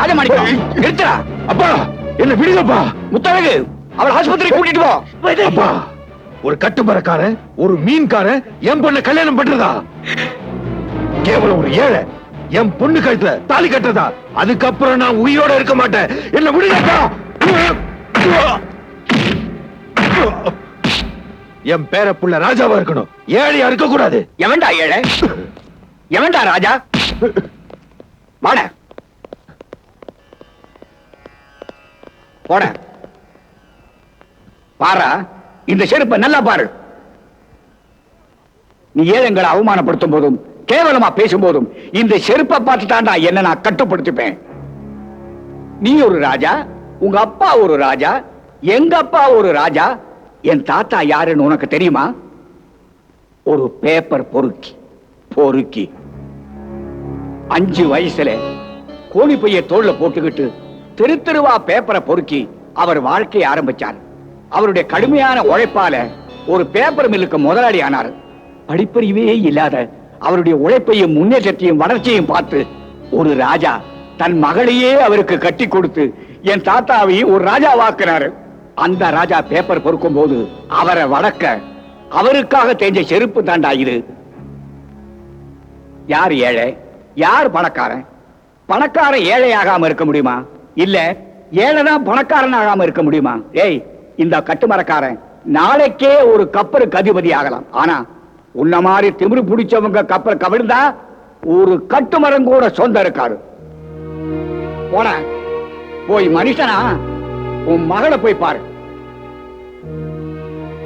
ராஜமாணிக்கம் நிறுத்தா. அப்பா என்ன விடுங்கப்பா. முத்தழகு அவள் ஆஸ்பத்திரி கூட்டிட்டு போ. அப்பா ஒரு கட்டுமரக்காரன் ஒரு மீன்காரன் என் பொண்ணை கல்யாணம் பண்றதா? கேவலம் ஒரு ஏழை என் பொண்ணு கழுத்துல தாலி கட்டுறதா? அதுக்கப்புறம் நான் உயிரோட இருக்க மாட்டேன். என்ன விடுங்கப்பா. என் பேர புள்ள ராஜாவா இருக்கணும், ஏழையா இருக்க கூடாது. எவன்டா ஏழை? எவன்டா ராஜா? வாட போட பாரா. இந்த செருப்பை நல்லா பாரு. நீ ஏழைங்களை அவமானப்படுத்தும் போதும் கேவலமா பேசும் போதும் இந்த செருப்பை பார்த்து தாண்டா என்ன நான் கட்டுப்படுத்திப்பேன். நீ ஒரு ராஜா, உங்க அப்பா ஒரு ராஜா, எங்க அப்பா ஒரு ராஜா. என் தாத்தா யாருன்னு உனக்கு தெரியுமா? ஒரு பேப்பர் பொறுக்கி பொறுக்கி 5 வயசுல கோணி பைய தோல்ல போட்டுக்கிட்டு தெரு தெருவா பேப்பரை பொறுக்கி அவர் வாழ்க்கையை ஆரம்பிச்சார். அவருடைய கடுமையான உழைப்பால ஒரு பேப்பர் மில்லுக்கு முதலாளி ஆனார். படிப்பறிவே இல்லாத அவருடைய உழைப்பையும் முன்னேற்றத்தையும் வளர்ச்சியையும் பார்த்து ஒரு ராஜா தன் மகளையே அவருக்கு கட்டி கொடுத்து என் தாத்தாவையும் ஒரு ராஜா வாக்குனாரு. அந்த ராஜா பேப்பர் பொறுக்கும் போது அவரை வளர்க்க அவருக்காக தேஞ்ச செருப்பு தாண்டா இது. யார் ஏழை யார் பணக்காரன்? பணக்காரன் ஏழையாகாம இருக்க முடியுமா? இல்ல ஏழைதான் பணக்காரன் ஆகாம இருக்க முடியுமா? ஏய், இந்த கட்டுமரக்காரன் நாளைக்கே ஒரு கப்பலுக்கு அதிபதி ஆகலாம். ஆனா உன்ன மாதிரி திமிரு பிடிச்சவங்க கப்பல் கவிழ்ந்தா ஒரு கட்டுமரம் கூட சொந்தம் இருக்காரு. போன போய் மனுஷனா உன் மகளை போய் பாரு.